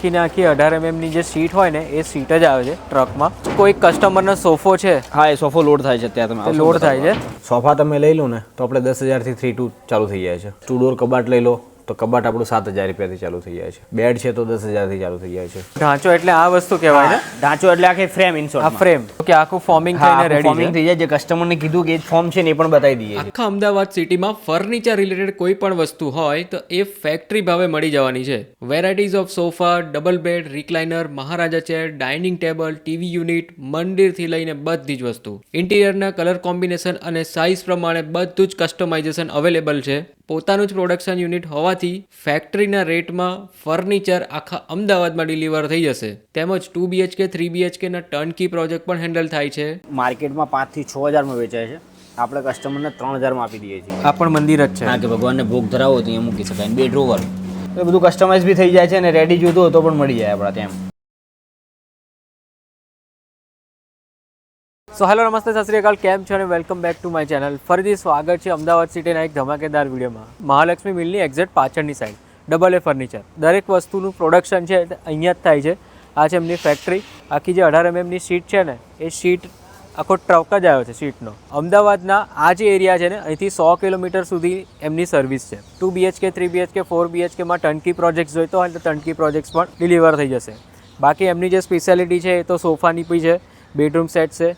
આખી ને આખી 18 mm ની જે સીટ હોય ને એ સીટ જ આવે છે ટ્રકમાં. કોઈ કસ્ટમરનો સોફો છે, હા એ સોફો લોડ થાય છે અત્યારે તમે લોડ થાય છે. સોફા તમે લઈ લો ને તો આપણે 10,000 થી 3 2 ચાલુ થઈ જાય છે. 2 ડોર કબાટ લઈ લો તો કબાટ આપણું 7,000 રૂપિયાથી ચાલુ થઈ જાય છે. બેડ છે તો 10,000 થી ચાલુ થઈ જાય છે. ઢાંચો એટલે આ વસ્તુ કહેવાય ને, ઢાંચો એટલે આખી ફ્રેમ આ ઇનશોર્ટ ફ્રેમ કે આખું ફોર્મિંગ થઈને રેડી ફોર્મિંગ થઈ જાય. જે કસ્ટમરને કીધું કે ફોર્મ છે ને એ પણ બતાવી દઈએ છે. આખા અમદાવાદ સિટીમાં ફર્નિચર રિલેટેડ કોઈ પણ વસ્તુ હોય તો એ ફેક્ટરી ભાવે મળી જવાની છે. Varieties of sofa, double bed, recliner, Maharaja chair, dining table, TV unit, મંદિરથી લઈને બધી જ વસ્તુ. ઇન્ટિરિયરના કલર કોમ્બિનેશન અને સાઇઝ પ્રમાણે બધું જ કસ્ટમાઇઝેશન અવેલેબલ છે. પોતાનું જ પ્રોડક્શન યુનિટ હોવાથી ફેક્ટરીના રેટમાં ફર્નિચર આખા અમદાવાદમાં ડિલિવર થઈ જશે. તેમજ 2 BHK 3 BHK ના ટર્નકી પ્રોજેક્ટ પણ હેન્ડલ થાય છે. માર્કેટમાં 5 થી 6,000 માં વેચાય છે, આપણે કસ્ટમરને 3,000 માં આપી દઈએ છીએ. આ પણ મંદિર જ છે. હા કે ભગવાનને ભોગ ધરાવો તો અહીંયા મૂકી શકાય. બે ડ્રોવર એ બધું કસ્ટમાઇઝ બી થઈ જાય છે અને રેડી જોતું હોય તો પણ મળી જાય આપણા ત્યાં. સો હેલો નમસ્તે, સત શ્રી અકાલ, કેમ છો અને welcome back to my channel. ફરીથી સ્વાગત છે અમદાવાદ સિટીના એક ધમાકેદાર વિડીયોમાં. મહાલક્ષ્મી મિલની એક્ઝેક્ટ પાછળની સાઈડ ડબલ એ ફર્નિચર. દરેક વસ્તુનું પ્રોડક્શન છે અહીંયા જ થાય છે. આ છે એમની ફેક્ટરી. આખી જે 18 mm ની શીટ છે ને એ શીટ આખો ટ્રક જ આવ્યો છે શીટનો. અમદાવાદના આ જે એરિયા છે ને અહીંથી 100 કિલોમીટર સુધી એમની સર્વિસ છે. 2 BHK 3 BHK 4 BHK માં ટર્નકી પ્રોજેક્ટ્સ જોઈતો હોય તો ટર્નકી પ્રોજેક્ટ્સ પણ ડિલિવર થઈ જશે. બાકી એમની જે સ્પેશિયાલિટી છે એ તો સોફાની બી છે, બેડરૂમ સેટ છે,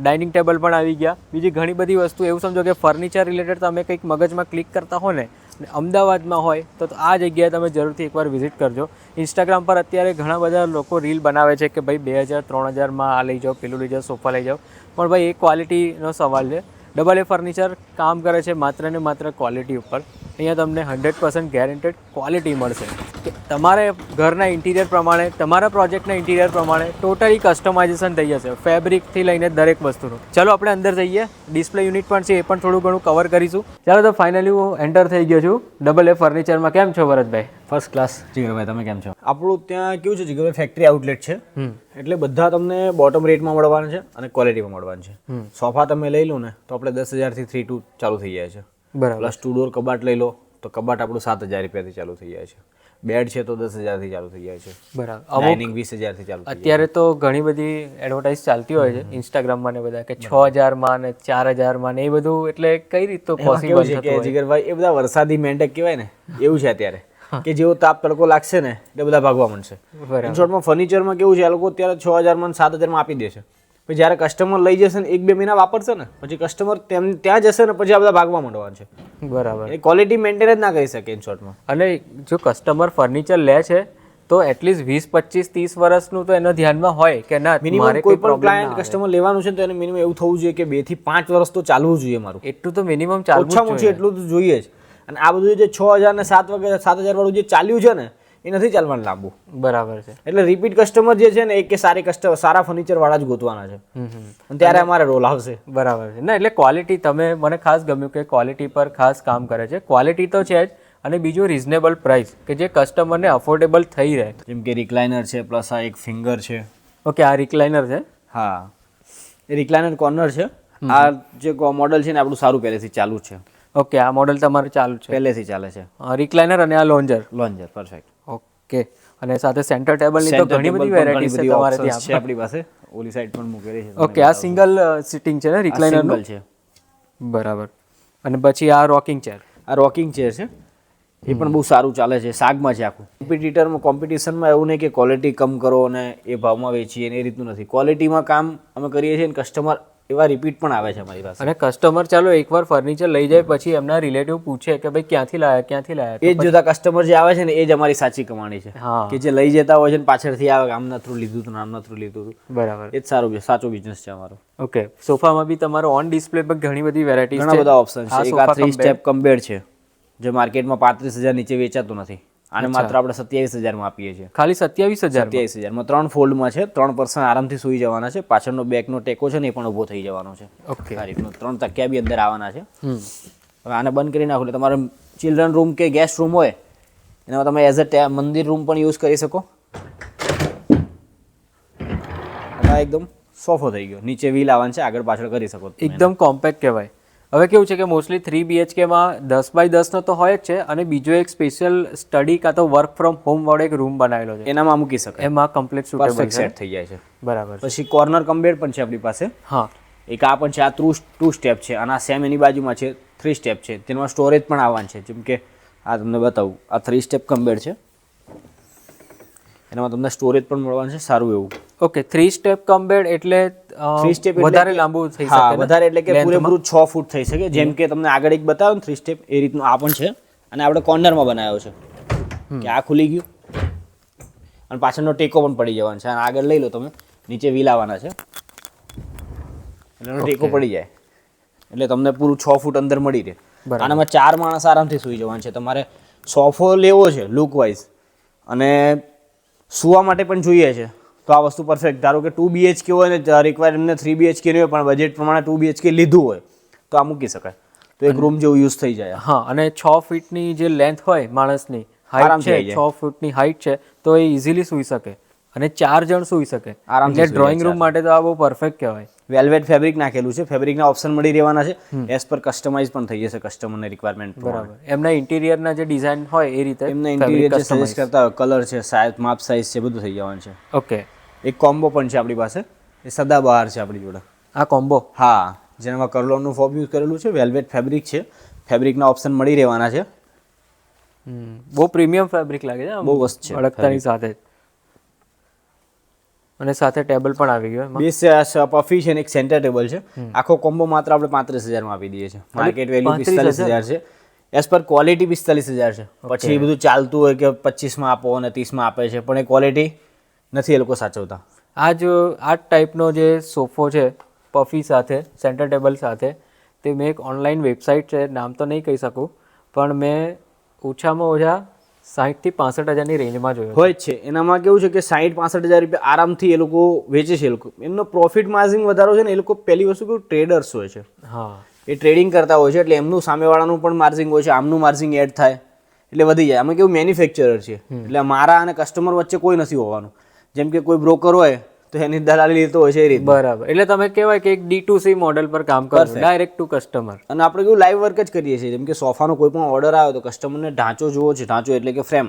ડાઇનિંગ ટેબલ પણ આવી ગયા, બીજી ઘણી બધી વસ્તુ. એવું સમજો કે ફર્નિચર રિલેટેડ તમે કંઈક મગજમાં ક્લિક કરતા હો ને અમદાવાદમાં હોય તો આ જગ્યાએ તમે જરૂરથી એકવાર વિઝિટ કરજો. ઇન્સ્ટાગ્રામ પર અત્યારે ઘણા બધા લોકો રીલ બનાવે છે કે ભાઈ 2,000-3,000માં આ લઈ જાઓ, પેલું લઈ જાઓ, સોફા લઈ જાઓ, પણ ભાઈ એ ક્વોલિટીનો સવાલ છે. ડબલ એ ફર્નિચર કામ કરે છે માત્ર ને માત્ર ક્વોલિટી ઉપર. અહીંયા તમને 100% ગેરંટેડ ક્વોલિટી મળશે. તમારે ઘરના ઇન્ટિરિયર પ્રમાણે, તમારા પ્રોજેક્ટના ઇન્ટિરિયર પ્રમાણે ટોટલી કસ્ટમાઇઝેશન થઈ જશે, ફેબ્રિકથી લઈને દરેક વસ્તુનું. ચાલો આપણે અંદર જઈએ. ડિસ્પ્લે યુનિટ પણ છે, એ પણ થોડું ઘણું કવર કરીશું. ચાલો તો ફાઇનલી હું એન્ટર થઈ ગયો છું ડબલ એ ફર્નિચરમાં. કેમ છો ભરતભાઈ? First class. જીગરભાઈ તમે કેમ છો? આપણું ત્યાં કેવું છે જીગરભાઈ, ફેક્ટરી આઉટલેટ છે એટલે બધા તમને બોટમ રેટમાં મળવાના છે અને ક્વોલિટીમાં મળવાના છે. સોફા તમે લઈ લો ને તો આપણે 10,000 થી 3 2 ચાલુ થઈ જાય છે. બરાબર. પ્લસ 2 ડોર કબાટ લઈ લો તો કબાટ આપણું 7,000 રૂપિયાથી ચાલુ થઈ જાય છે. બેડ છે તો 10,000 થી ચાલુ થઈ જાય છે. બરાબર. ડાઇનિંગ 20,000 થી ચાલુ થઈ જાય. અત્યારે તો ઘણી બધી એડવર્ટાઇઝ ચાલતી હોય છે ઇન્સ્ટાગ્રામમાં ને બધા કે 6,000 માં ને 4,000 માં ને એ બધું. એટલે કઈ રીતે તો પોસિબલ છે કે જીગરભાઈ એ બધા વરસાદી મેંઢક કહેવાય ને એવું છે અત્યારે કે જેવો તાપ તડકો લાગશે ને એટલે બધા ભાગવા માંડશે. ઇન શોર્ટમાં ફર્નિચરમાં કેવું છે, આ લોકો અત્યારે 6,000 માં 7,000 માં આપી દેશે. પછી જ્યારે કસ્ટમર લઈ જશે ને 1-2 મહિના વાપરશે ને પછી કસ્ટમર ત્યાં જશે ને પછી આ બધા ભાગવા માંડવાના છે. બરાબર. એ ક્વોલિટી મેન્ટેન જ ના કરી શકે ઇન શોર્ટમાં. અને જો કસ્ટમર ફર્નિચર લે છે તો એટલીસ્ટ 20 25 30 વર્ષનું તો એનો ધ્યાનમાં હોય કે ના મિનિમમ કોઈ પણ ક્લાયન્ટ કસ્ટમર લેવાનું છે તો એને મિનિમમ એવું થવું જોઈએ કે 2 થી 5 વર્ષ તો ચાલવું જોઈએ મારું. એટલું તો મિનિમમ ચાલવું ઓછામાં ઓછું એટલું તો જોઈએ જ. અને આ બધું જે 6,000 ને 7,000 વાળું જે ચાલ્યું છે ને એ નથી ચાલવાનું લાંબુ. બરાબર છે. એટલે રિપીટ કસ્ટમર જે છે ને એ કે સારા ફર્નિચર વાળા જ ગોતવાના છે અને ત્યારે અમારે રોલ આવશે. બરાબર છે. ના એટલે ક્વોલિટી તમે, મને ખાસ ગમ્યું કે ક્વોલિટી પર ખાસ કામ કરે છે. ક્વોલિટી તો છે જ અને બીજું રિઝનેબલ પ્રાઇસ કે જે કસ્ટમરને અફોર્ડેબલ થઈ રહે. જેમ કે રિક્લાઇનર છે, પ્લસ આ એક ફિંગર છે. ઓકે, આ રિક્લાઇનર છે. હા, એ રિક્લાઇનર કોર્નર છે. આ જે મોડલ છે ને આપણું સારું પહેલેથી ચાલુ છે. ઓકે, આ મોડલ તમારું ચાલુ છે, પહેલેથી ચાલે છે. રિક્લાઇનર અને આ લોન્જર. પરફેક્ટ. ઓકે. અને સાથે સેન્ટર ટેબલની તો ઘણી બધી વેરાયટી છે તમારે ત્યાં છે આપણી પાસે. ઓલી સાઈડ પણ મૂકેલી છે. ઓકે, આ સિંગલ સિટિંગ છે ને રિક્લાઇનર છે. બરાબર. અને પછી આ રોકિંગ ચેર. આ રોકિંગ ચેર છે, એ પણ બહુ સારું ચાલે છે. સાગમાં છે આખું. કોમ્પિટિશનમાં એવું નહીં કે ક્વોલિટી કમ કરો અને એ ભાવમાં વેચીએ ને એ રીતનું નથી. ક્વોલિટીમાં કામ અમે કરીએ છીએ અને કસ્ટમર એવા રિપીટ પણ આવે છે અમારી પાસે. અને કસ્ટમર ચાલો એકવાર ફર્નિચર લઈ જાય પછી એમના રિલેટિવ પૂછે કે ભાઈ ક્યાંથી લાયા એ જ જોતા કસ્ટમર જે આવે છે ને એ જ અમારી સાચી કમાણી છે. કે જે લઈ જતા હોય છે ને પાછળથી આવે આમના થ્રુ લીધું હતું આમના થ્રુ લીધું હતું. બરાબર. એ જ સાચો બિઝનેસ છે અમારો. ઓકે. સોફામાં બી તમારો ઓન ડિસ્પ્લે પર ઘણી બધી વેરાયટી છે, ઘણા બધા ઓપ્શન છે. એક આ 3 સ્ટેપ કમ બેડ છે જે માર્કેટમાં 35,000 નીચે વેચાતું નથી. આને માત્ર આપણે 27,000 માં આપીએ છીએ. ખાલી 27,000? 27,000 માં 3 ફોલ્ડમાં છે. 3 પર્સન આરામથી સૂઈ જવાના છે. પાછળનો બેકનો ટેકો છે ને એ પણ ઊભો થઈ જવાનો છે. ઓકે. આ રીતનો 3 તકિયા બી અંદર આવવાના છે. હવે આને બંધ કરી નાખો એટલે તમારે ચિલ્ડ્રન રૂમ કે ગેસ્ટ રૂમ હોય એનામાં તમે એઝ અ મંદિર રૂમ પણ યુઝ કરી શકો. આ એકદમ સોફો થઈ ગયો. નીચે વ્હીલ આવવાનું છે, આગળ પાછળ કરી શકો. એકદમ કોમ્પેક્ટ કહેવાય. હવે કેવું છે કે મોસ્ટલી 3 BHKમાં 10x10 તો હોય જ છે અને બીજો એક સ્પેશિયલ સ્ટડી કાં તો વર્ક ફ્રોમ હોમ વાળો એક રૂમ બનાવેલો છે, એનામાં મૂકી શકાય, એમાં કમ્પ્લીટ સુટેબલ પરફેક્ટ છે. સેટ થઈ જાય છે. બરાબર છે. પછી કોર્નર કમ બેડ પણ છે આપણી પાસે. હા, એક આ પણ છે, આ 2 સ્ટેપ છે અને આ સેમ એની બાજુમાં છે 3 સ્ટેપ છે. તેમાં સ્ટોરેજ પણ આવવાનું છે, જેમ કે આ તમને બતાવું, આ 3 સ્ટેપ કમ બેડ છે, એનામાં તમને સ્ટોરેજ પણ મળવાનું છે સારું એવું. ઓકે, 3 સ્ટેપ કમ બેડ એટલે 3 સ્ટેપ વધારે લાંબુ થઈ હા, શકે ને? વધારે એટલે કે Length માં? પૂરેપૂરું 6 ફૂટ થઈ શકે. જેમ કે તમને આગળ એક બતાવ્યો ને 3 સ્ટેપ, એ રીતનું આ પણ છે. અને આપણે કોર્નરમાં બનાવ્યો છે કે આ ખુલી ગયું અને પાછળનો ટેકો પણ પડી જવાનો છે. અને આગળ લઈ લો તમે, નીચે વ્હીલ આવવાના છે એટલે એનો ટેકો પડી જાય એટલે તમને પૂરું 6 ફૂટ અંદર મળી રહે. બરાબર. આનામાં 4 માણસ આરામથી સૂઈ જવાનું છે. તમારે સોફો લેવો છે લુક વાઇઝ અને સૂવા માટે પણ જોઈએ છે તો આ વસ્તુ પરફેક્ટ. ધારો કે 2 BHK હોય ને રિક્વાયર એમને 3 BHK નહીં હોય પણ બજેટ પ્રમાણે 2 BHK લીધું હોય તો આ મૂકી શકાય, તો એક રૂમ જેવું યુઝ થઈ જાય. હા, અને 6 ફીટની જે લેન્થ હોય માણસની હાઈટ આરામથી છે, આવી જાય. 6 ફૂટની હાઈટ છે, તો એ ઇઝીલી સૂઈ શકે અને 4 જણ સૂઈ શકે. આરામથી એટલે સૂઈ ડ્રોઈંગ જાય રૂમ માટે તો આ બહુ પરફેક્ટ કહેવાય. વેલ્વેટ ફેબ્રિક નાખેલું છે, ફેબ્રિકના ઓપ્શન મળી રહેવાના છે, એઝ પર કસ્ટમાઇઝ પણ થઈ જશે કસ્ટમરની રિક્વાયરમેન્ટ પ્રમાણે. બરાબર. એમના ઇન્ટિરિયરના જે ડિઝાઇન હોય એ રીતે એમના ઇન્ટિરિયર જે સજેસ્ટ કરતા હોય, કલર છે, સાઇઝ, માપ સાઇઝ છે, બધું થઈ જવાનું છે. ઓકે, એક કોમ્બો પણ છે આપણી પાસે, એ સદાબહાર છે આપણી જોડે. આ કોમ્બો. હા, જેનામાં કર્લોનનું ફોર્મ યુઝ કરેલું છે, વેલ્વેટ ફેબ્રિક છે, ફેબ્રિકના ઓપ્શન મળી રહેવાના છે. બહુ પ્રીમિયમ ફેબ્રિક લાગે છે આમ, બહુ મસ્ત છે અડકતાની સાથે જ. અને સાથે ટેબલ પણ આવી ગયું એમાં. બે પફી છે અને એક સેન્ટર ટેબલ છે. આખો કોમ્બો માત્ર આપણે 35,000 માં આપી દઈએ છીએ. માર્કેટ વેલ્યુ 45,000 છે, એઝ પર ક્વોલિટી 45,000 છે. પછી એ બધું ચાલતું હોય કે 25 માં આપો અને 30 માં આપે છે, પણ એ ક્વોલિટી નથી એ લોકો સાચવતા. આ જ ટાઈપનો જે સોફો છે પફી સાથે, સેન્ટર ટેબલ સાથે, તે મેં એક ઓનલાઈન વેબસાઇટ છે, નામ તો નહીં કહી શકું, પણ મેં ઓછામાં ઓછા 60,000 થી 65,000 રેન્જમાં જોયો. હોય જ છે. એનામાં કેવું છે કે 60-65,000 રૂપિયા આરામથી એ લોકો વેચે છે. એ લોકો એમનો પ્રોફિટ માર્જિન વધારો છે ને, એ લોકો પહેલી વસ્તુ કેવું ટ્રેડર્સ હોય છે, હા, એ ટ્રેડિંગ કરતા હોય છે એટલે એમનું સામેવાળાનું પણ માર્જિન હોય છે, આમનું માર્જિન એડ થાય એટલે વધી જાય. અમે કેવું મેન્યુફેક્ચરર છે એટલે મારા અને કસ્ટમર વચ્ચે કોઈ નથી હોવાનું. જેમ કે કોઈ બ્રોકર હોય તો એની દલાલી લેતો હોય છે એ રીતે. બરાબર. એટલે તમે કહેવાય કે એક D2C મોડેલ પર કામ કરો, ડાયરેક્ટ ટુ કસ્ટમર. અને આપણે કેવું લાઈવ વર્ક જ કરીએ છીએ. જેમ કે સોફાનો કોઈ પણ ઓર્ડર આવ્યો તો કસ્ટમરને ઢાંચો જોવો છે, ઢાંચો એટલે કે ફ્રેમ,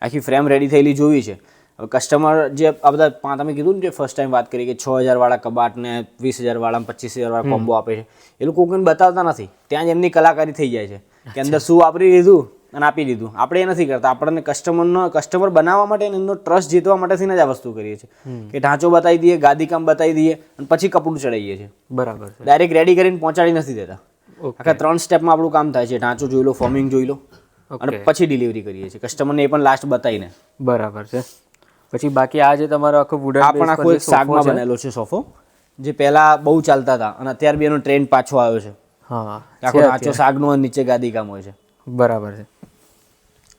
આખી ફ્રેમ રેડી થયેલી જોવી છે. હવે કસ્ટમર જે આ બધા તમે કીધું ને, જે ફર્સ્ટ ટાઈમ વાત કરી કે 6,000 વાળા કબાટ ને 20,000 વાળા 25,000 વાળા કોમ્બો આપે છે, એ લોકો કોઈને બતાવતા નથી. ત્યાં જ એમની કલાકારી થઈ જાય છે કે અંદર શું વાપરી લીધું અને આપી દીધું. આપણે એ નથી કરતા. આપણને કસ્ટમર બનાવવા માટે એમનો ટ્રસ્ટ જીતવા માટેથી જ આ વસ્તુ કરીએ છીએ કે ઢાંચો બતાવી દઈએ, ગાદી કામ બતાવી દઈએ અને પછી કપડું ચડાવીએ છીએ. બરાબર છે. ડાયરેક્ટ રેડી કરીને પહોંચાડી નથી દેતા. આખા 3 સ્ટેપમાં આપણું કામ થાય છે. ઢાંચો જોઈ લો, ફોર્મિંગ જોઈ લો અને પછી ડિલિવરી કરીએ છીએ કસ્ટમરને, એ પણ લાસ્ટ બતાવીને. બરાબર છે. પછી બાકી આ જે તમારો આખો વુડન આ પણ આખો એક સાગમાં બનેલો છે સોફો, જે પહેલા બહુ ચાલતા હતા અને અત્યારે બી એનો ટ્રેન્ડ પાછો આવ્યો છે. હા, આખો ઢાંચો સાગનો અને નીચે ગાદી કામ હોય છે. બરાબર છે.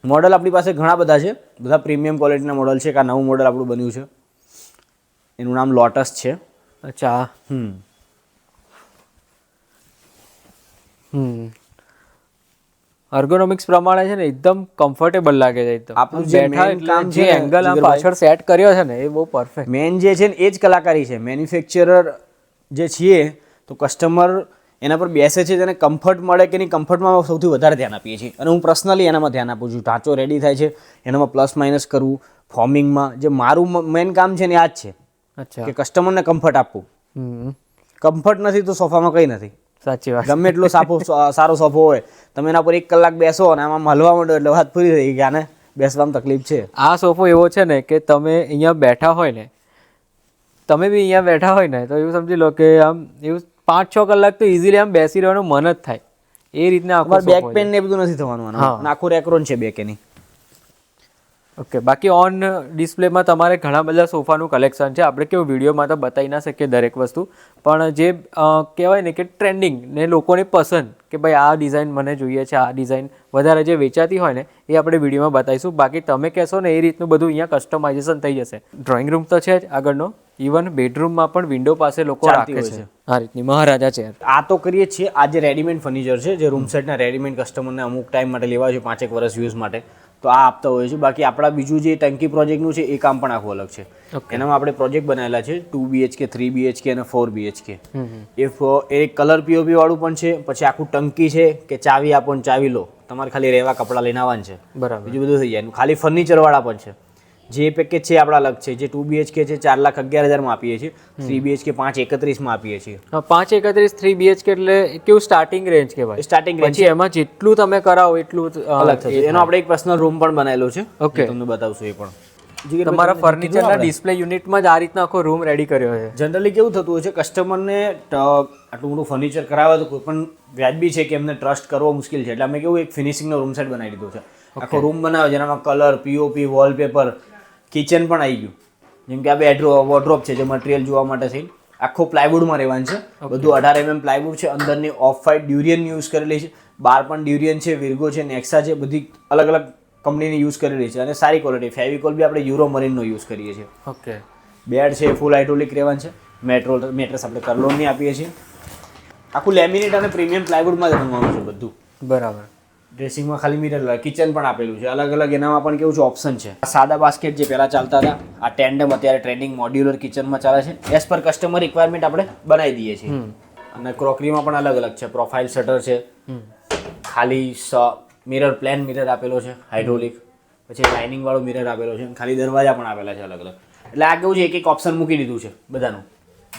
મોડલ આપણી પાસે ઘણા બધા છે, બધા પ્રીમિયમ ક્વોલિટીના મોડલ છે. એક આ નવું મોડલ આપણું બન્યું છે, એનું નામ લોટસ છે. અચ્છા. એર્ગોનોમિક્સ પ્રમાણે છે ને એકદમ કમ્ફર્ટેબલ લાગે છે. એકદમ આપણું જે main કામ જે છે ને, એંગલ આ જીગરભાઈ, પાછળ સેટ કર્યો છે ને, એ બહુ પરફેક્ટ. મેન જે છે ને એ જ કલાકારી છે. મેન્યુફેક્ચરર જે છીએ તો કસ્ટમર એના પર બેસે છે, તેને કમ્ફર્ટ મળે કે નહીં, કમ્ફર્ટમાં સૌથી વધારે ધ્યાન આપીએ છીએ. અને હું પર્સનલી એનામાં ધ્યાન આપું છું. ઢાંચો રેડી થાય છે, એનામાં પ્લસ માઇનસ કરવું, ફોર્મિંગમાં જે મારું મેન કામ છે ને આ જ છે અચ્છા. કે કસ્ટમરને કમ્ફર્ટ આપવું. કમ્ફર્ટ નથી તો સોફામાં કંઈ નથી. સાચી વાત. ગમે એટલો સારો સોફો હોય, તમે એના પર 1 કલાક બેસો અને આમાં હલવા માંડો એટલે વાત પૂરી થઈ ગઈ કે આને બેસવામાં તકલીફ છે. આ સોફો એવો છે ને કે તમે અહીંયા બેઠા હોય ને, તમે બી અહીંયા બેઠા હોય ને, તો એવું સમજી લો કે આમ એવું 5-6 કલાક તો ઇઝીલી આમ બેસી રહેવાનું મન જ થાય. એ રીતના આખો બેક પેન ને બધું નથી થવાનું. અને આખો રેકરોન છે બેક એની. ઓકે. બાકી ઓન ડિસ્પ્લેમાં તમારે ઘણા બધા સોફાનું કલેક્શન છે. આપણે કેવું વિડીયોમાં તો બતાવી ના શકીએ દરેક વસ્તુ, પણ જે કહેવાય ને કે ટ્રેન્ડિંગ ને લોકોને પસંદ કે ભાઈ આ ડિઝાઇન મને જોઈએ છે, આ ડિઝાઇન વધારે જે વેચાતી હોય ને એ આપણે વિડીયોમાં બતાવીશું. બાકી તમે કહેશો ને એ રીતનું બધું અહીંયા કસ્ટમાઇઝેશન થઈ જશે. ડ્રોઈંગ રૂમ તો છે જ આગળનો, ઇવન બેડરૂમમાં પણ વિન્ડો પાસે લોકો રાખે છે આ રીતની મહારાજા ચેર. આ તો કરીએ છીએ. આ જે રેડીમેડ ફર્નિચર છે, જે રૂમ સેટના રેડીમેડ કસ્ટમરને અમુક ટાઈમ માટે લેવા છે, 5-1 વર્ષ યુઝ માટે, તો આ આપતા હોય છે. બાકી આપણા બીજું જે ટંકી પ્રોજેક્ટનું છે એ કામ પણ આખું અલગ છે. એનામાં આપણે પ્રોજેક્ટ બનાવેલા છે 2 BHK 3 BHK અને 4 BHK. એ કલર પીઓપી વાળું પણ છે. પછી આખું ટંકી છે કે ચાવી આપો ને ચાવી લો, તમારે ખાલી રહેવા કપડાં લઈને આવવાનું છે, બરાબર. બીજું બધું થઈ જાય. ખાલી ફર્નિચર વાળા પણ છે. જે પેકેજ છે આપણા અલગ છે. જે 2 BHK છે 4,11,000 આપીએ છીએ. 3 BHK 5,31 આપીએ છીએ. 5,31 3 BHK એટલે કેવું સ્ટાર્ટિંગ રેન્જ કહેવાય? સ્ટાર્ટિંગ રેન્જ પછી એમાં જેટલું તમે કરાવો એટલું અલગ થશે. એનો આપણે એક પર્સનલ રૂમ પણ બનાવેલો છે. ઓકે, તમને બતાવશું એ પણ. તમારા ફર્નિચરના ડિસ્પ્લે યુનિટમાં જ આ રીતના આખો રૂમ રેડી કર્યો છે. જનરલી કેવું થતું હોય છે, કસ્ટમરને આટલું મોટું ફર્નિચર કરાવે તો કોઈ પણ વ્યાજબી છે કે એમને ટ્રસ્ટ કરવો મુશ્કેલ છે, એટલે અમે કેવું એક ફિનિશિંગનો રૂમ સેટ બનાવી દીધો છે. આખો રૂમ બનાવ્યો જેનામાં કલર, પીઓપી, વોલપેપર, કિચન પણ આવી ગયું. જેમ કે આ બેડરૂમ વોર્ડરોબ છે જે મટીરિયલ જોવા માટે છે. આખો પ્લાયવુડમાં રહેવાનું છે. બધું 18 mm પ્લાયવુડ છે. અંદરની ઓફ વ્હાઇટ ડ્યુરિયન યુઝ કરેલી છે. બાર પણ ડ્યુરિયન છે, વિર્ગો છે, નેક્સા છે, બધી અલગ અલગ કંપનીની યુઝ કરેલી છે અને સારી ક્વોલિટી. ફેવિકોલ બી આપણે યુરો મરીનનો યુઝ કરીએ છીએ. ઓકે, બેડ છે ફૂલ હાઇડ્રોલિક રહેવાનું છે. મેટ્રેસ આપણે કર્લોનની આપીએ છીએ. આખું લેમિનેટ અને પ્રીમિયમ પ્લાયવુડમાં જ બનવાનું છે બધું. બરાબર. ડ્રેસિંગમાં ખાલી મિરર, કિચન પણ આપેલું છે. અલગ અલગ એનામાં પણ કેવું છે ઓપ્શન છે. સાદા બાસ્કેટ જે પહેલાં ચાલતા હતા, આ ટેન્ડમ અત્યારે ટ્રેન્ડિંગ મોડ્યુલર કિચનમાં ચાલે છે. એઝ પર કસ્ટમર રિક્વાયરમેન્ટ આપણે બનાવી દઈએ છીએ. અને ક્રોકરીમાં પણ અલગ અલગ છે. પ્રોફાઇલ શટર છે, ખાલી મિરર પ્લેન મિરર આપેલો છે હાઇડ્રોલિક, પછી લાઇનિંગ વાળો મિરર આપેલો છે, ખાલી દરવાજા પણ આપેલા છે અલગ અલગ. એટલે આ કેવું છે એક એક ઓપ્શન મૂકી દીધું છે બધાનું.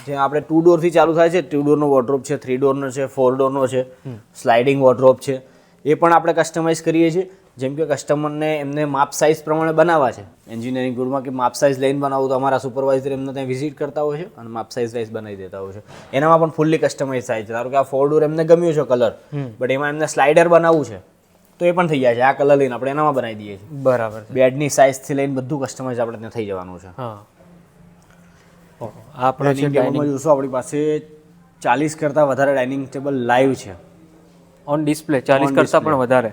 જે આપણે 2 ડોરથી ચાલુ થાય છે. 2 ડોરનો વોર્ડરોબ છે, 3 ડોરનો છે, 4 ડોરનો છે, સ્લાઇડિંગ વોર્ડરોબ છે. એ પણ આપણે કસ્ટમાઇઝ કરીએ છીએ. જેમ કે કસ્ટમરને એમને માપ સાઇઝ પ્રમાણે બનાવવા છે એન્જિનિયરિંગ ફિલ્ડમાં, કે માપ સાઇઝ લઈને બનાવું તો અમારા સુપરવાઇઝર એમને ત્યાં વિઝિટ કરતા હોય છે અને માપ સાઇઝ વાઇઝ બનાવી દેતા હોય છે. એનામાં પણ ફૂલ્લી કસ્ટમાઇઝ થાય છે. ધારો કે આ 4 ડોર એમને ગમ્યું છે કલર, બટ એમાં એમને સ્લાઇડર બનાવવું છે તો એ પણ થઈ જાય છે. આ કલર લઈને આપણે એનામાં બનાવી દઈએ છીએ. બરાબર. બેડની સાઇઝથી લઈને બધું કસ્ટમાઇઝ આપણે ત્યાં થઈ જવાનું છે. હા, આપણો છે ડાઇનિંગ જોશો આપણી પાસે 40 કરતાં વધારે ડાઇનિંગ ટેબલ લાઈવ છે ઓન ડિસ્પ્લે. 40 કરતાં પણ વધારે,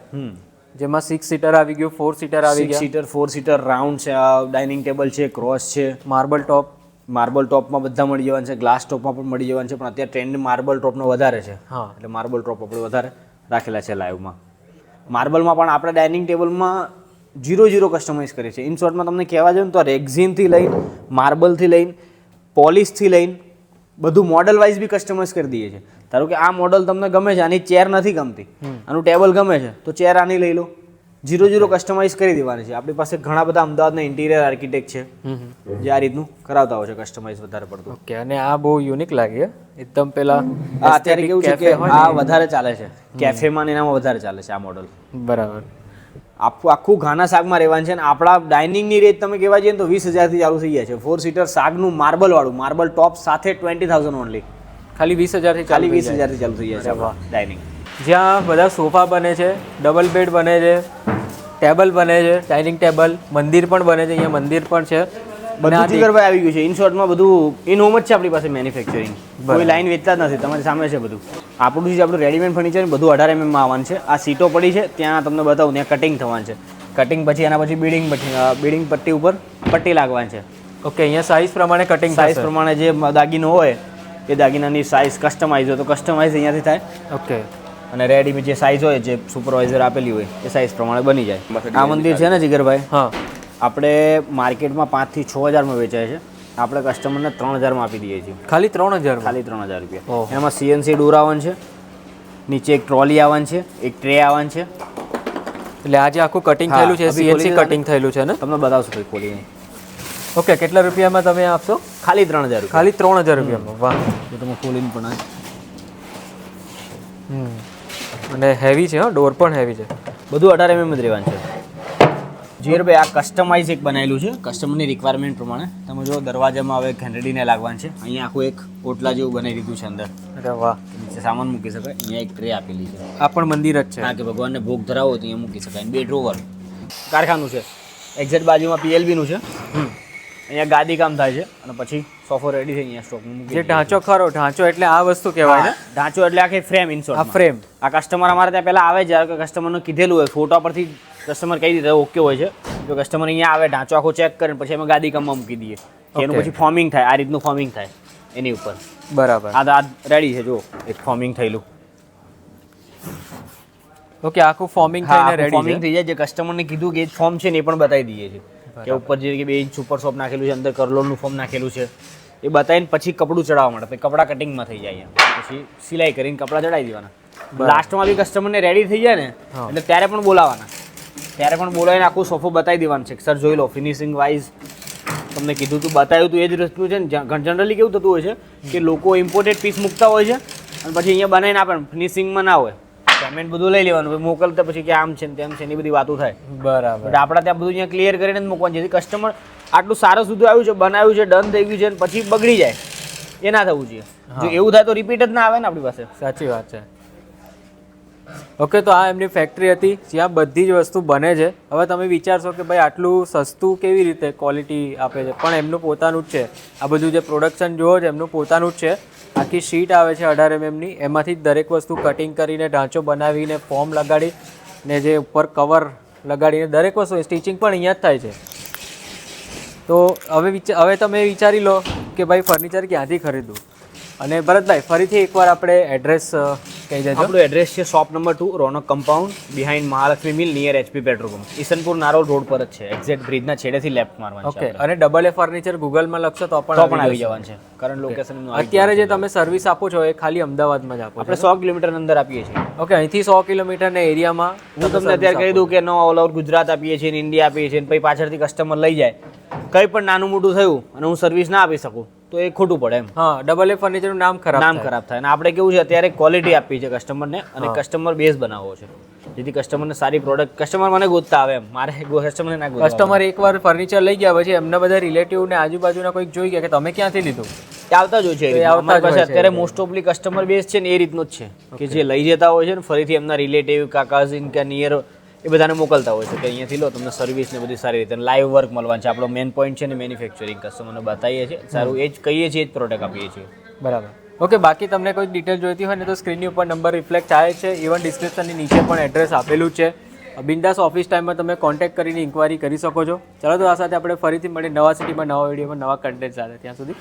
જેમાં 6 સીટર આવી ગયું, 4 સીટર આવી 6 ગયા, સીટર 4 સીટર રાઉન્ડ છે. ડાઇનિંગ ટેબલ છે, ક્રોસ છે, માર્બલ ટોપ. માર્બલ ટોપમાં બધા મળી જવાના છે. ગ્લાસ ટોપમાં પણ મળી જવાના છે, પણ અત્યારે ટ્રેન્ડ માર્બલ ટોપનો વધારે છે. હા, એટલે માર્બલ ટોપ આપણે વધારે રાખેલા છે લાઈવમાં. માર્બલમાં પણ આપણે ડાઇનિંગ ટેબલમાં 0 કસ્ટમાઇઝ કરીએ છીએ. ઇન શોર્ટમાં તમને કહેવા જોઈએ તો રેક્ઝિનથી લઈને, માર્બલથી લઈને, પોલિશથી લઈને બધું મોડલ વાઇઝ બી કસ્ટમાઇઝ કરી દઈએ છીએ. ધારો કે આ મોડલ તમને ગમે છે, આની ચેર નથી ગમતી, આનું ટેબલ ગમે છે, તો ચેર આની લઈ લો. 0 કસ્ટમાઇઝ કરી દેવાની છે. આપણી પાસે ઘણા બધા અમદાવાદના ઇન્ટિરિયર આર્કિટેક્ટ છે જે આ રીતનું કરાવતા હોય છે કસ્ટમાઇઝ વધારે પડતું. ઓકે, અને આ બહુ યુનિક લાગે એકદમ. પેલા અત્યારે કેવું છે કે આ વધારે ચાલે છે કેફેમાં ને એનામાં વધારે ચાલે છે આ મોડલ. બરાબર. આખું ઘાના શાકમાં રહેવાનું છે. અને આપણા ડાઇનિંગની રેટ તમે કહેવા જઈએ તો 20,000થી ચાલુ થઈ જાય છે. 4 સીટર શાકનું માર્બલ વાળું, માર્બલ ટોપ સાથે 20,000 ઓનલી. ખાલી 20,000થી ખાલી 20,000થી ચાલુ થઈ જાય છે ડાઇનિંગ. જ્યાં બધા સોફા બને છે, ડબલ બેડ બને છે, ટેબલ બને છે, ડાઇનિંગ ટેબલ, મંદિર પણ બને છે. અહીંયા મંદિર પણ છે. બધું જીગરભાઈ આવી ગયું છે. ઇન શોર્ટમાં બધું ઇન હોમ જ છે આપણી પાસે મેન્યુફેક્ચરિંગ. કોઈ લાઈન વેચતા જ નથી. તમારી સામે છે બધું. આપણું જે આપણું રેડીમેડ ફર્નિચર બધું 18 mm માં આવવાનું છે. આ સીટો પડી છે ત્યાં તમને બતાવું, ત્યાં કટિંગ થવાનું છે. કટિંગ પછી એના પછી બીડિંગ પટ્ટી ઉપર પટ્ટી લાગવાની છે. ઓકે, અહીંયા સાઇઝ પ્રમાણે કટિંગ, સાઇઝ પ્રમાણે જે દાગીનો હોય એ દાગીનાની સાઇઝ કસ્ટમાઇઝ હોય તો કસ્ટમાઇઝ અહીંયાથી થાય. ઓકે, અને રેડી જે સાઇઝ હોય જે સુપરવાઇઝર આપેલી હોય એ સાઇઝ પ્રમાણે બની જાય. આ મંદિર છે ને જીગરભાઈ, હા, આપણે માર્કેટમાં 5,000 થી 6,000માં વેચાય છે. આપણે કસ્ટમરને 3,000માં આપી દઈએ છીએ. ખાલી 3,000? ખાલી 3,000 રૂપિયા. એમાં CNC ડોર આવવાનું છે, નીચે એક ટ્રોલી આવવાની છે, એક ટ્રે આવવાની છે. એટલે આજે આખું કટિંગ થયેલું છે, CNC કટિંગ થયેલું છે ને? તમને બતાવશું ભાઈ ખોલીને. ઓકે, કેટલા રૂપિયામાં તમે આપશો? ખાલી 3,000 રૂપિયા. ખાલી 3,000 રૂપિયામાં? વાહ. તો તમે ખોલીને પણ અને હેવી છે, હા, ડોર પણ હેવી છે. બધું 18 mm જ રહેવાનું છે. જીગરભાઈ આ કસ્ટમાઇઝ એક બનાવેલું છે કસ્ટમરની રિક્વાયરમેન્ટ પ્રમાણે. તમે જો દરવાજામાં હવે ઘંટડીને લાગવાનું છે. અહીંયા આખું એક ઓટલા જેવું બનાવી દીધું છે અંદર. અરે વાહ. નીચે સામાન મૂકી શકાય. અહીંયા એક ટ્રે આપેલી છે. આ પણ મંદિર જ છે? હા, કે ભગવાનને ભોગ ધરાવો તો અહીંયા મૂકી શકાય. બે ડ્રોવર. કારખાનું છે એક્ઝેક્ટ બાજુમાં PLB નું છે. અહીંયા ગાદી કામ થાય છે અને પછી સોફો રેડી થઈ અહીંયા સ્ટોકમાં મૂકી. જે ઢાંચો ખરો, ઢાંચો એટલે આ વસ્તુ કહેવાય ને? ઢાંચો એટલે આખી ફ્રેમ. ઇન શોર્ટ આ ફ્રેમ. આ કસ્ટમર અમારે ત્યાં પહેલાં આવે જ્યારે કે કસ્ટમરનું કીધેલું હોય, ફોટા પરથી કસ્ટમર કહી દીધું ઓકે હોય છે. જો કસ્ટમર અહીંયા આવે, ઢાંચો આખો ચેક કરીને પછી અમે ગાદી કામમાં મૂકી દઈએ. એનું પછી ફોર્મિંગ થાય. આ રીતનું ફોર્મિંગ થાય એની ઉપર. બરાબર. આ રેડી છે જો એક ફોર્મિંગ થયેલું. ઓકે, આખું ફોર્મિંગ થઈને રેડી ફોર્મિંગ થઈ જાય. જે કસ્ટમરને કીધું કે એ જ ફોર્મ છે ને એ પણ બતાવી દઈએ છીએ કે ઉપર જે કે 2 ઇંચ સુપર સોપ નાખેલું છે, અંદર કરલોનનું ફોર્મ નાખેલું છે, એ બતાવીને પછી કપડું ચડાવવા માટે પછી કપડા કટિંગમાં થઈ જાય. પછી સિલાઈ કરીને કપડા ચડાવી દેવાના. લાસ્ટમાં બી કસ્ટમરને રેડી થઈ જાય ને એટલે ત્યારે પણ બોલાવાના. ત્યારે પણ બોલાવીને આખું સોફો બતાવી દેવાનું છે. સર જોઈ લો, ફિનિશિંગ વાઇઝ તમને કીધું તું, બતાવ્યું તું, એ જ વસ્તુ છે ને. જનરલી કેવું થતું હોય છે કે લોકો ઇમ્પોર્ટેડ પીસ મૂકતા હોય છે અને પછી અહીંયા બનાવીને આપે, ફિનિશિંગમાં ના હોય, પેમેન્ટ બધું લઈ લેવાનું, મોકલતા પછી કે આમ છે ને તેમ છે ને એ બધી વાતો થાય. બરાબર. બટ આપણા ત્યાં બધું અહીંયા ક્લિયર કરીને જ મૂકવાનું, જેથી કસ્ટમર આટલું સારું સુધી આવ્યું છે, બનાવ્યું છે, ડન થઈ ગયું છે, અને પછી બગડી જાય, એ ના થવું જોઈએ. જો એવું થાય તો રિપીટ જ ના આવે ને આપણી પાસે. સાચી વાત છે. ઓકે, તો આ એમની ફેક્ટરી હતી જ્યાં બધી જ વસ્તુ બને છે. હવે તમે વિચારશો કે ભાઈ આટલું સસ્તું કેવી રીતે ક્વોલિટી આપે છે, પણ એમનું પોતાનું જ છે. આ બધું જે પ્રોડક્શન જુઓ છો એમનું પોતાનું જ છે. આખી શીટ આવે છે 18 mm ની, એમાંથી જ દરેક વસ્તુ કટિંગ કરીને, ઢાંચો બનાવીને, ફોર્મ લગાડી ને જે ઉપર કવર લગાડીને દરેક વસ્તુ સ્ટિચિંગ પણ અહીંયા જ થાય છે. તો હવે તમે વિચારી લો કે ભાઈ ફર્નિચર ક્યાંથી ખરીદવું. અને ભરતભાઈ ફરીથી એકવાર આપણે એડ્રેસ કહી દેજો. આપણું એડ્રેસ છે shop number 2, Ronak compound, behind Mahalaxmi mill, near HP petrol pump, Isanpur Narol road પર જ છે. એક્ઝેક્ટ બ્રિજના છેડેથી લેફ્ટ મારવાનું છે. ઓકે, અને ડબલ એ ફર્નિચર ગૂગલમાં લખશો તો તો પણ પણ આવી જવાનું છે. કરંટ લોકેશન અત્યારે જે તમે સર્વિસ આપો છો એ ખાલી અમદાવાદમાં જ આપો છો? આપણે 100 કિલોમીટર અંદર આપીએ છીએ. ઓકે, અહીંથી 100 કિલોમીટરના એરિયામાં હું તમને અત્યારે કહી દઉં કે નો ઓલ ઓવર ગુજરાત આપીએ છીએ, ઇન્ડિયા આપીએ છીએ, પછી પાછળથી કસ્ટમર લઈ જાય, કંઈ પણ નાનું મોટું થયું અને હું સર્વિસ ના આપી શકું તો એ ખોટું પડે એમ. હા, ડબલ એ ફર્નિચરનું નામ ખરાબ ખરાબ થાય. અને આપણે કેવું છે અત્યારે ક્વોલિટી આપવી છે કસ્ટમરને અને કસ્ટમર બેઝ બનાવવો છે, જેથી કસ્ટમરને સારી પ્રોડક્ટ, કસ્ટમર મને ગોતતા આવે એમ, મારે કસ્ટમરને ના ગોતવા. કસ્ટમર એકવાર ફર્નિચર લઈ ગયા પછી એમના બધા રિલેટિવ ને આજુબાજુના કોઈક જોઈ ગયા કે તમે ક્યાંથી લીધું, એ આવતા જ હોય છે. અમારી પાસે અત્યારે મોસ્ટ ઓફલી કસ્ટમર બેઝ છે ને એ રીતનું જ છે કે જે લઈ જતા હોય છે ને ફરીથી એમના રિલેટિવ, કાકાઝીન કે નિયર એ બધાને મોકલતા હોય છે કે અહીંયાથી લો, તમને સર્વિસ ને બધી સારી રીતે લાઈવ વર્ક મળવાનું છે. આપણો મેઇન પોઈન્ટ છે ને મેન્યુફેક્ચરિંગ, કસ્ટમરને બતાવીએ છીએ સારું, એ જ કહીએ છીએ, એ જ પ્રોડક્ટ આપીએ છીએ. બરાબર. ઓકે, બાકી તમને કોઈ ડિટેલ જોઈતી હોય ને તો સ્ક્રીનની ઉપર નંબર રિફ્લેક્ટ થાય છે, ઇવન ડિસ્ક્રિપ્શનની નીચે પણ એડ્રેસ આપેલું છે. બિંદાસ ઓફિસ ટાઈમમાં તમે કોન્ટેક્ટ કરીને ઇન્ક્વાયરી કરી શકો છો. ચાલો, તો આ સાથે આપણે ફરીથી મળીએ નવા સિટીમાં, નવા વિડીયોમાં, નવા કન્ટેન્ટ સાથે. ત્યાં સુધી